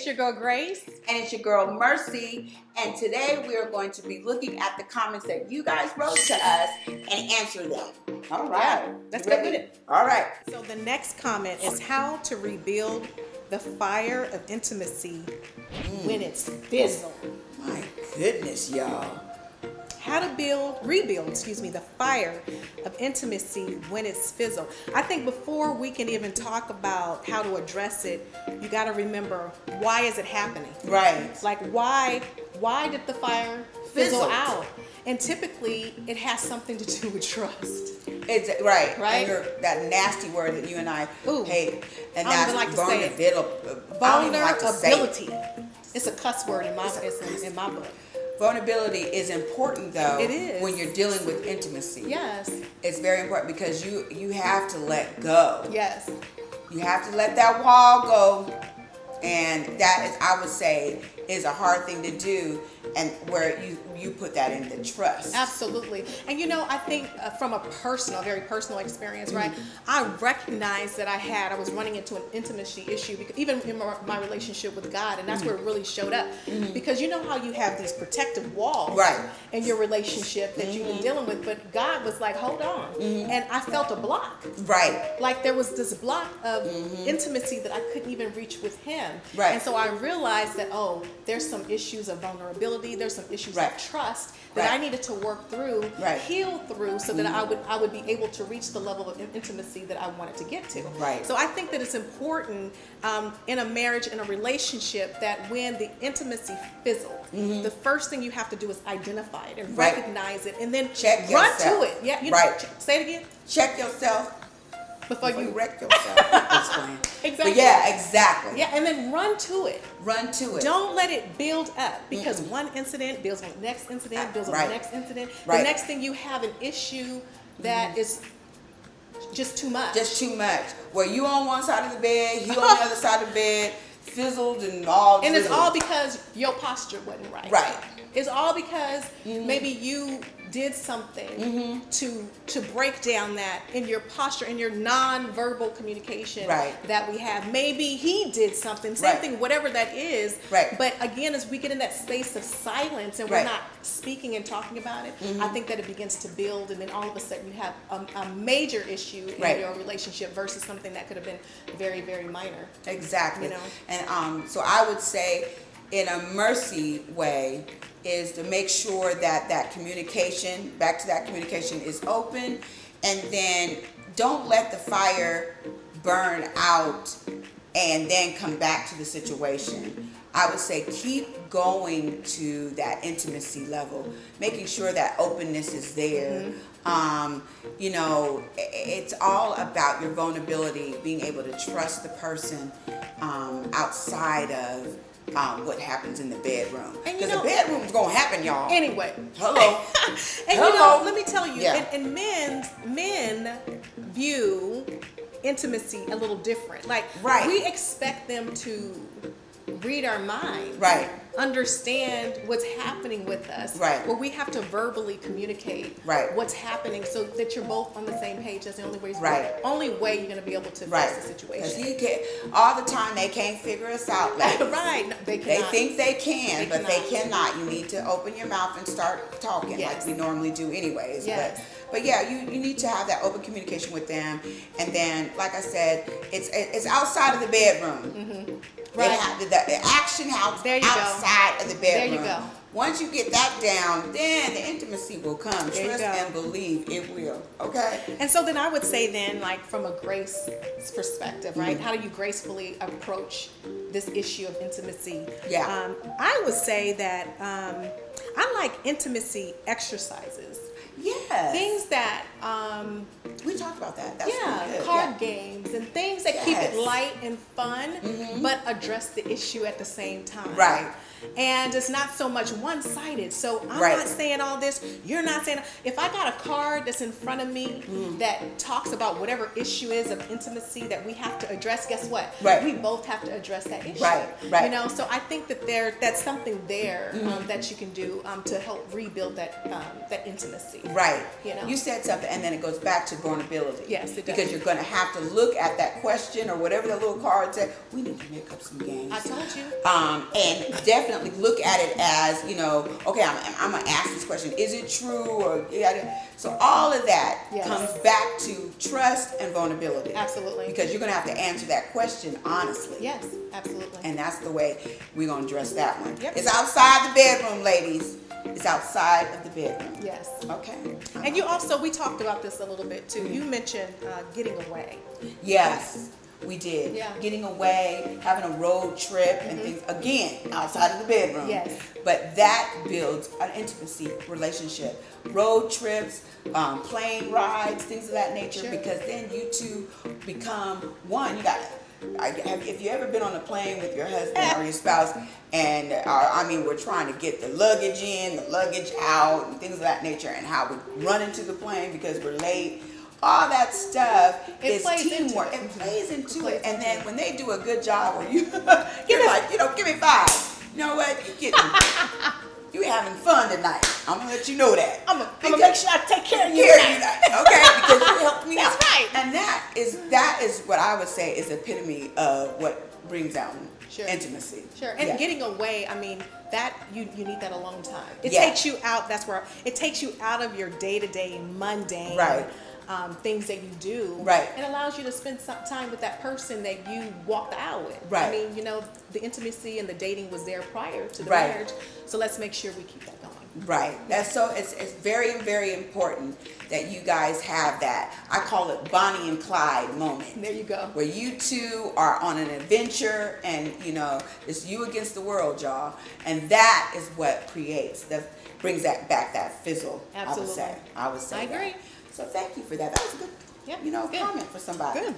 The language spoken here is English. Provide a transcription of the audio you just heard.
your girl Grace. And it's your girl Mercy. And today we are going to be looking at the comments that you guys wrote to us and answer them. All right. Yeah, let's go with it. All right. So the next comment is how to rebuild the fire of intimacy when it's fizzled. My goodness, y'all. How to rebuild the fire of intimacy when it's fizzled. I think before we can even talk about how to address it, you got to remember, why is it happening? Right. Like, why did the fire fizzle Fizzled. out? And typically, it has something to do with trust. It's right. Right? And that nasty word that you and I hate. And I don't that's even like to say it. vulnerability. I don't even like to say it. It's a cuss word in my book. Vulnerability is important, though. It is. When you're dealing with intimacy. Yes. It's very important because you have to let go. Yes. You have to let that wall go. And that is, I would say, is a hard thing to do, and where you put that in the trust. Absolutely. And I think from a very personal experience, right? I recognized that I was running into an intimacy issue, because even in my relationship with God, and that's where it really showed up. Because you know how you have these protective walls in your relationship that you've been dealing with, but God was like, hold on. And I felt a block. Right. Like there was this block of intimacy that I couldn't even reach with Him. Right. And so I realized that, there's some issues of vulnerability, there's some issues of trust that I needed to work through, heal through, so that I would be able to reach the level of intimacy that I wanted to get to. Right. So I think that it's important in a marriage, in a relationship, that when the intimacy fizzles, the first thing you have to do is identify it and recognize it, and then run to it. Yeah. Say it again. Check yourself. Before you wreck yourself. Exactly. But yeah, exactly. Yeah, and then run to it. Run to it. Don't let it build up, because one incident builds on the next incident, builds on the next incident. The next thing you have an issue that is just too much. Just too much. Where you on one side of the bed, he on the other side of the bed, fizzled and all. And it's all because your posture wasn't right. Right. It's all because maybe you did something to break down that in your posture, in your non-verbal communication that we have. Maybe he did something, same thing, whatever that is. Right. But again, as we get in that space of silence and we're not speaking and talking about it, I think that it begins to build, and then all of a sudden you have a major issue in your relationship versus something that could have been very, very minor. Exactly. And so I would say, in a mercy way, is to make sure that communication, back to that communication, is open, and then don't let the fire burn out and then come back to the situation. I would say keep going to that intimacy level, making sure that openness is there. It's all about your vulnerability, being able to trust the person outside of what happens in the bedroom. Because the bedroom's gonna happen, y'all. Anyway. Hello. And let me tell you, and men view intimacy a little different. Like, we expect them to read our mind. Right. Understand what's happening with us. Right. Where we have to verbally communicate what's happening so that you're both on the same page. That's the only way. Only way you're going to be able to fix the situation. All the time they can't figure us out. Like, No, they think they can, but they cannot. You need to open your mouth and start talking like we normally do anyways. Yes. But yeah, you need to have that open communication with them. And then, like I said, it's outside of the bedroom. The action house outside of the bedroom. There you go. Once you get that down, then the intimacy will come. Trust and believe it will. Okay? And so then I would say then, like, from a grace perspective, right? How do you gracefully approach this issue of intimacy? Yeah. I would say that I like intimacy exercises. Yes. Things that we talked about that. That's really good. Card games and things that keep it light and fun, but address the issue at the same time. Right. And it's not so much one-sided. So I'm not saying all this, you're not saying. If I got a card that's in front of me that talks about whatever issue is of intimacy that we have to address, guess what? We both have to address that issue. Right. So I think that that's something there that you can do to help rebuild that intimacy. Right. You said something, and then it goes back to vulnerability. Yes, it does. Because you're going to have to look at that question or whatever the little card said. We need to make up some games. I told you. And definitely look at it as, you know, okay, I'm going to ask this question. Is it true? Or so all of that comes back to trust and vulnerability. Absolutely. Because you're going to have to answer that question honestly. Yes, absolutely. And that's the way we're going to address that one. Yep. It's outside the bedroom, ladies. It's outside of the bedroom. Yes. Okay. And you also, we talked about this a little bit too. You mentioned getting away. Yes, we did. Yeah. Getting away, having a road trip and things, again, outside of the bedroom. Yes. But that builds an intimacy relationship. Road trips, plane rides, things of that nature, Sure. because then you two become one. You got if you ever been on a plane with your husband or your spouse, and I mean, we're trying to get the luggage in, the luggage out, and things of that nature, and how we run into the plane because we're late. All that stuff is teamwork. It plays into it. And then when they do a good job, or you're like, give me 5. You know what? You having fun tonight. I'm gonna let you know that. I'm gonna make sure I take care of you. Okay, because you helped me out. That's right. And that is what I would say is the epitome of what brings out intimacy. Sure. And getting away, I mean, that you need that alone time. It Yeah. takes you out. That's where it takes you out of your day-to-day mundane things that you do. Right. It allows you to spend some time with that person that you walked the aisle with. Right. I mean, you know, the intimacy and the dating was there prior to the Right. marriage. So let's make sure we keep that going. Right. That's so it's very, very important that you guys have that. I call it Bonnie and Clyde moment. There you go. Where you two are on an adventure, and you know, it's you against the world, y'all. And that is what brings that back, that fizzle. Absolutely. I would say. I agree. So thank you for that. That was a good, comment for somebody. Good.